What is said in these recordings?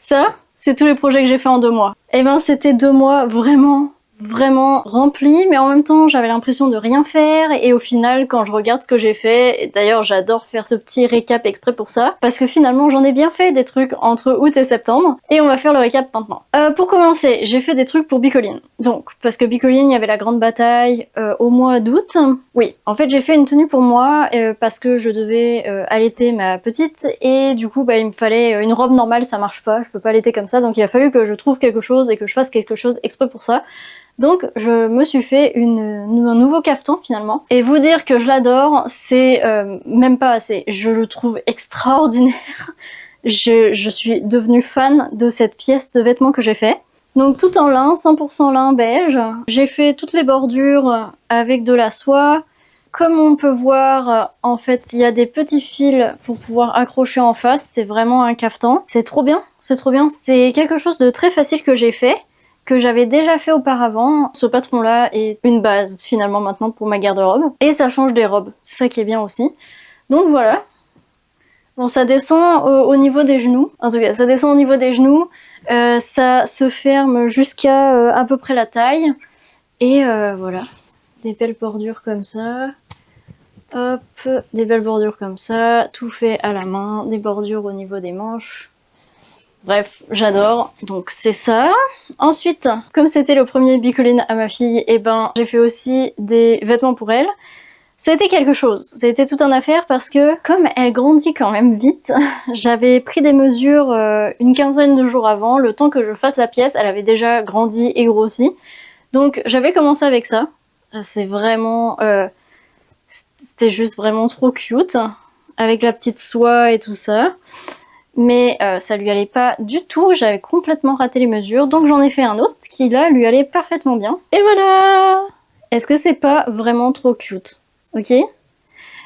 Ça, c'est tous les projets que j'ai fait en 2 mois. Et ben c'était 2 mois vraiment remplis, mais en même temps j'avais l'impression de rien faire, et au final quand je regarde ce que j'ai fait, et d'ailleurs j'adore faire ce petit récap exprès pour ça, parce que finalement j'en ai bien fait des trucs entre août et septembre, et on va faire le récap maintenant. Pour commencer, j'ai fait des trucs pour Bicoline. Donc, parce que Bicoline, il y avait la grande bataille au mois d'août. Oui, en fait j'ai fait une tenue pour moi, parce que je devais allaiter ma petite, et du coup bah, il me fallait une robe normale, ça marche pas, je peux pas allaiter comme ça, donc il a fallu que je trouve quelque chose et que je fasse quelque chose exprès pour ça. Donc je me suis fait un nouveau caftan finalement. Et vous dire que je l'adore, c'est même pas assez. Je le trouve extraordinaire. Je suis devenue fan de cette pièce de vêtements que j'ai fait. Donc tout en lin, 100% lin beige. J'ai fait toutes les bordures avec de la soie. Comme on peut voir, en fait, il y a des petits fils pour pouvoir accrocher en face. C'est vraiment un caftan. C'est trop bien, c'est trop bien. C'est quelque chose de très facile que j'ai fait, que j'avais déjà fait auparavant. Ce patron-là est une base finalement maintenant pour ma garde-robe. Et ça change des robes, c'est ça qui est bien aussi. Donc voilà. Bon, ça descend au niveau des genoux. En tout cas, ça descend au niveau des genoux. Ça se ferme jusqu'à à peu près la taille. Et voilà. Des belles bordures comme ça. Hop, des belles bordures comme ça. Tout fait à la main. Des bordures au niveau des manches. Bref, j'adore, donc c'est ça. Ensuite, comme c'était le premier Bicoline à ma fille, et ben j'ai fait aussi des vêtements pour elle. Ça a été quelque chose, ça a été toute une affaire parce que comme elle grandit quand même vite, j'avais pris des mesures une quinzaine de jours avant, le temps que je fasse la pièce, elle avait déjà grandi et grossi. Donc j'avais commencé avec ça. C'est vraiment... c'était juste vraiment trop cute, avec la petite soie et tout ça. Mais ça lui allait pas du tout, j'avais complètement raté les mesures, donc j'en ai fait un autre qui là lui allait parfaitement bien. Et voilà! Est-ce que c'est pas vraiment trop cute? Ok?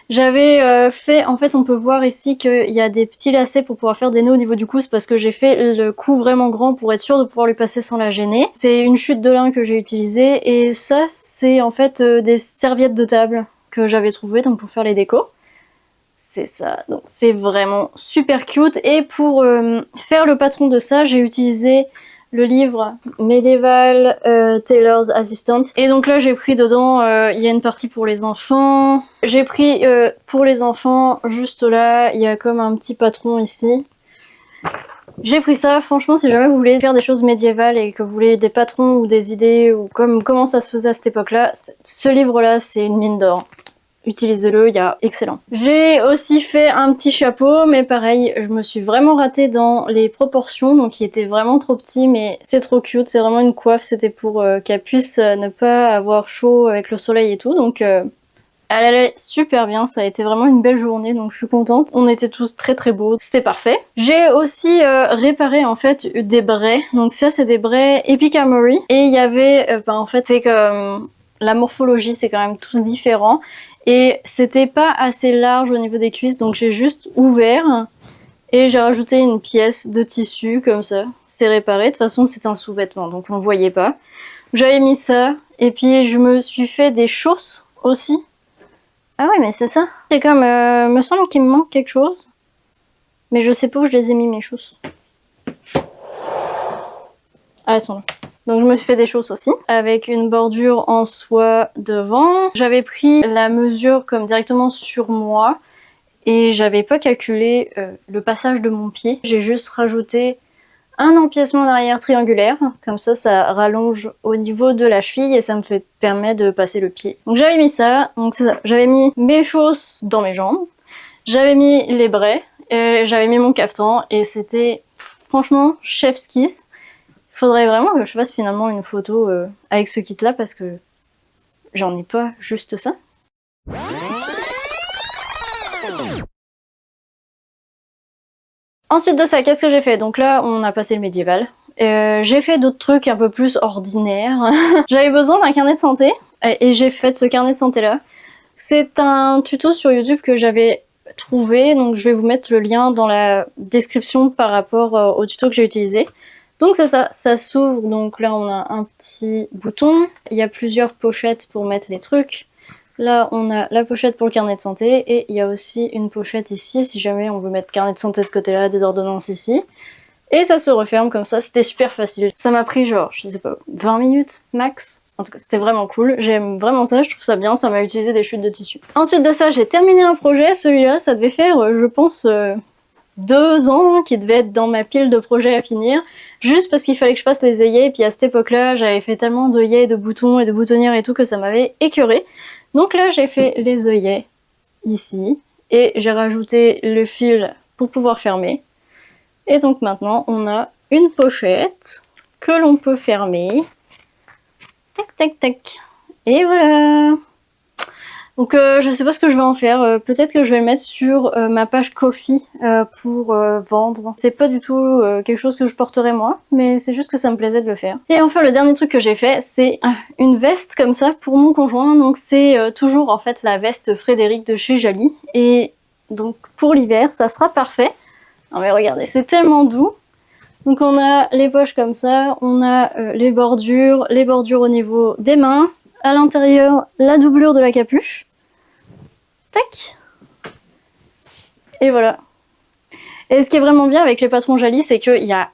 J'avais fait, en fait on peut voir ici qu'il y a des petits lacets pour pouvoir faire des nœuds au niveau du cou, c'est parce que j'ai fait le cou vraiment grand pour être sûre de pouvoir lui passer sans la gêner. C'est une chute de lin que j'ai utilisée, et ça c'est en fait des serviettes de table que j'avais trouvées donc pour faire les décos. C'est ça, donc c'est vraiment super cute. Et pour faire le patron de ça, j'ai utilisé le livre Medieval Tailor's Assistant. Et donc là j'ai pris dedans, il y a une partie pour les enfants. J'ai pris pour les enfants, juste là, il y a comme un petit patron ici. J'ai pris ça, franchement si jamais vous voulez faire des choses médiévales et que vous voulez des patrons ou des idées ou comment ça se faisait à cette époque-là, ce livre-là c'est une mine d'or. Utilisez-le, il y a excellent. J'ai aussi fait un petit chapeau, mais pareil, je me suis vraiment ratée dans les proportions, donc il était vraiment trop petit, mais c'est trop cute, c'est vraiment une coiffe, c'était pour qu'elle puisse ne pas avoir chaud avec le soleil et tout, donc elle allait super bien, ça a été vraiment une belle journée, donc je suis contente. On était tous très beaux, c'était parfait. J'ai aussi réparé en fait des braies, donc ça c'est des braies Epic Armory, et il y avait, en fait c'est que la morphologie c'est quand même tous différents. Et c'était pas assez large au niveau des cuisses, donc j'ai juste ouvert et j'ai rajouté une pièce de tissu comme ça. C'est réparé, de toute façon c'est un sous-vêtement donc on voyait pas. J'avais mis ça, et puis je me suis fait des chausses aussi. Ah ouais mais c'est ça. C'est comme, me semble qu'il me manque quelque chose. Mais je sais pas où je les ai mis mes chausses. Ah elles sont là. Donc je me suis fait des chausses aussi, avec une bordure en soie devant. J'avais pris la mesure comme directement sur moi, et j'avais pas calculé le passage de mon pied. J'ai juste rajouté un empiècement d'arrière triangulaire, comme ça rallonge au niveau de la cheville et ça me permet de passer le pied. Donc j'avais mis ça, donc c'est ça. J'avais mis mes chausses dans mes jambes, j'avais mis les braies, j'avais mis mon caftan, et c'était franchement chef's kiss. Faudrait vraiment que je fasse finalement une photo avec ce kit là, parce que j'en ai pas juste ça. Ensuite de ça, qu'est-ce que j'ai fait? Donc là, on a passé le médiéval. J'ai fait d'autres trucs un peu plus ordinaires. J'avais besoin d'un carnet de santé, et j'ai fait ce carnet de santé là. C'est un tuto sur YouTube que j'avais trouvé, donc je vais vous mettre le lien dans la description par rapport au tuto que j'ai utilisé. Donc c'est ça, ça s'ouvre, donc là on a un petit bouton, il y a plusieurs pochettes pour mettre les trucs. Là on a la pochette pour le carnet de santé, et il y a aussi une pochette ici si jamais on veut mettre carnet de santé de ce côté là, des ordonnances ici. et ça se referme comme ça, c'était super facile. Ça m'a pris genre, je sais pas, 20 minutes max. En tout cas, c'était vraiment cool. J'aime vraiment ça, je trouve ça bien. Ça m'a utilisé des chutes de tissu. Ensuite de ça, j'ai terminé un projet. Celui-là, ça devait faire, je pense, 2 ans qui devait être dans ma pile de projets à finir. Juste parce qu'il fallait que je fasse les œillets. Et puis à cette époque-là, j'avais fait tellement d'œillets, de boutons et de boutonnières et tout que ça m'avait écœuré. Donc là, j'ai fait les œillets ici. Et j'ai rajouté le fil pour pouvoir fermer. Et donc maintenant, on a une pochette que l'on peut fermer. Tac, tac, tac. Et voilà. Donc je sais pas ce que je vais en faire. Peut-être que je vais le mettre sur ma page Ko-fi pour vendre. C'est pas du tout quelque chose que je porterai moi, mais c'est juste que ça me plaisait de le faire. Et enfin, le dernier truc que j'ai fait, c'est une veste comme ça pour mon conjoint. Donc c'est toujours en fait la veste Frédéric de chez Jali. Et donc pour l'hiver, ça sera parfait. Non mais regardez, c'est tellement doux. Donc on a les poches comme ça, on a les bordures au niveau des mains, à l'intérieur la doublure de la capuche. Tac. Et voilà. Et ce qui est vraiment bien avec les patrons Jali, c'est qu'il y a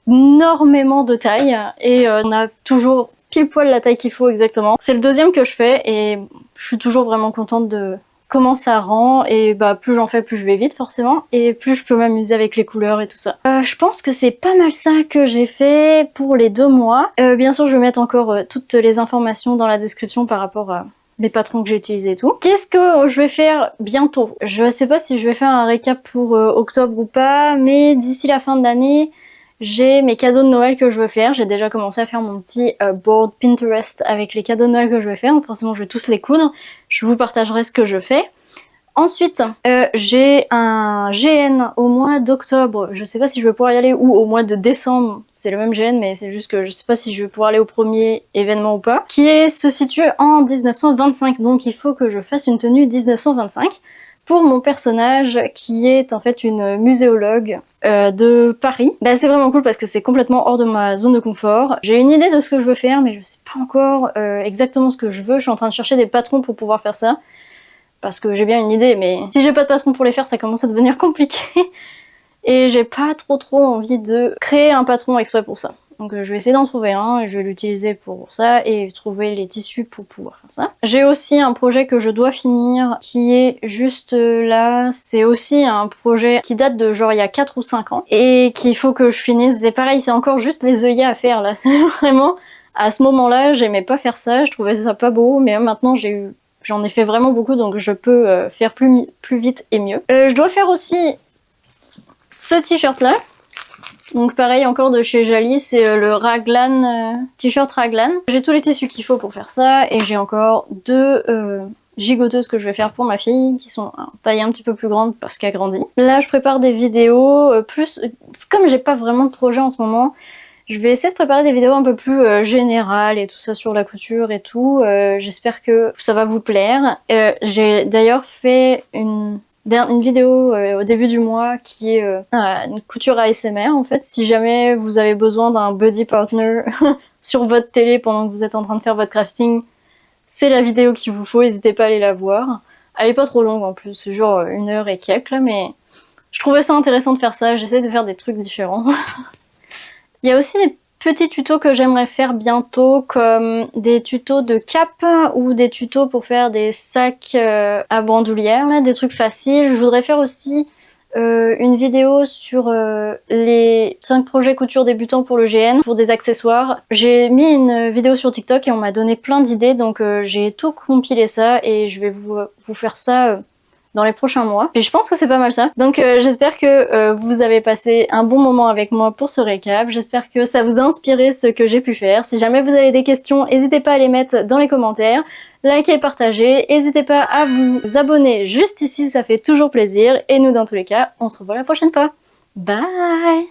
énormément de tailles et on a toujours pile poil la taille qu'il faut exactement. C'est le deuxième que je fais et je suis toujours vraiment contente de comment ça rend, et bah plus j'en fais plus je vais vite forcément et plus je peux m'amuser avec les couleurs et tout ça. Je pense que c'est pas mal ça que j'ai fait pour les 2 mois. Bien sûr je vais mettre encore toutes les informations dans la description par rapport à les patrons que j'ai utilisés et tout. Qu'est-ce que je vais faire bientôt? Je sais pas si je vais faire un récap pour octobre ou pas, mais d'ici la fin de l'année, j'ai mes cadeaux de Noël que je veux faire. J'ai déjà commencé à faire mon petit board Pinterest avec les cadeaux de Noël que je vais faire. Donc forcément je vais tous les coudre. Je vous partagerai ce que je fais. Ensuite, j'ai un GN au mois d'octobre. Je sais pas si je vais pouvoir y aller, ou au mois de décembre. C'est le même GN, mais c'est juste que je sais pas si je vais pouvoir aller au premier événement ou pas. Qui se situe en 1925. Donc il faut que je fasse une tenue 1925. Pour mon personnage qui est en fait une muséologue de Paris. Bah, c'est vraiment cool parce que c'est complètement hors de ma zone de confort. J'ai une idée de ce que je veux faire mais je sais pas encore exactement ce que je veux. Je suis en train de chercher des patrons pour pouvoir faire ça. Parce que j'ai bien une idée mais si j'ai pas de patron pour les faire ça commence à devenir compliqué. Et j'ai pas trop envie de créer un patron exprès pour ça. Donc je vais essayer d'en trouver un et je vais l'utiliser pour ça et trouver les tissus pour pouvoir faire ça. J'ai aussi un projet que je dois finir qui est juste là. C'est aussi un projet qui date de genre il y a 4 ou 5 ans et qu'il faut que je finisse. C'est pareil, c'est encore juste les œillets à faire là. C'est vraiment, à ce moment-là, j'aimais pas faire ça, je trouvais ça pas beau, mais maintenant j'en ai fait vraiment beaucoup donc je peux faire plus vite et mieux. Je dois faire aussi ce t-shirt là. Donc pareil encore de chez Jali, c'est le Raglan, t-shirt Raglan. J'ai tous les tissus qu'il faut pour faire ça et j'ai encore 2 gigoteuses que je vais faire pour ma fille qui sont en taille un petit peu plus grande parce qu'elle grandit. Là je prépare des vidéos, comme j'ai pas vraiment de projet en ce moment, je vais essayer de préparer des vidéos un peu plus générales et tout ça sur la couture et tout. J'espère que ça va vous plaire. J'ai d'ailleurs fait une vidéo au début du mois qui est une couture ASMR en fait. Si jamais vous avez besoin d'un buddy partner sur votre télé pendant que vous êtes en train de faire votre crafting, c'est la vidéo qu'il vous faut, n'hésitez pas à aller la voir. Elle est pas trop longue en plus, c'est genre 1 heure et quelques là, mais je trouvais ça intéressant de faire ça, j'essaie de faire des trucs différents. Il y a aussi des petits tutos que j'aimerais faire bientôt, comme des tutos de cap ou des tutos pour faire des sacs à bandoulière, là, des trucs faciles. Je voudrais faire aussi une vidéo sur les 5 projets couture débutants pour le GN, pour des accessoires. J'ai mis une vidéo sur TikTok et on m'a donné plein d'idées, donc j'ai tout compilé ça et je vais vous faire ça dans les prochains mois. Et je pense que c'est pas mal ça. Donc j'espère que vous avez passé un bon moment avec moi pour ce récap. J'espère que ça vous a inspiré ce que j'ai pu faire. Si jamais vous avez des questions, n'hésitez pas à les mettre dans les commentaires. Likez, partagez. N'hésitez pas à vous abonner juste ici, ça fait toujours plaisir. Et nous, dans tous les cas, on se revoit la prochaine fois. Bye!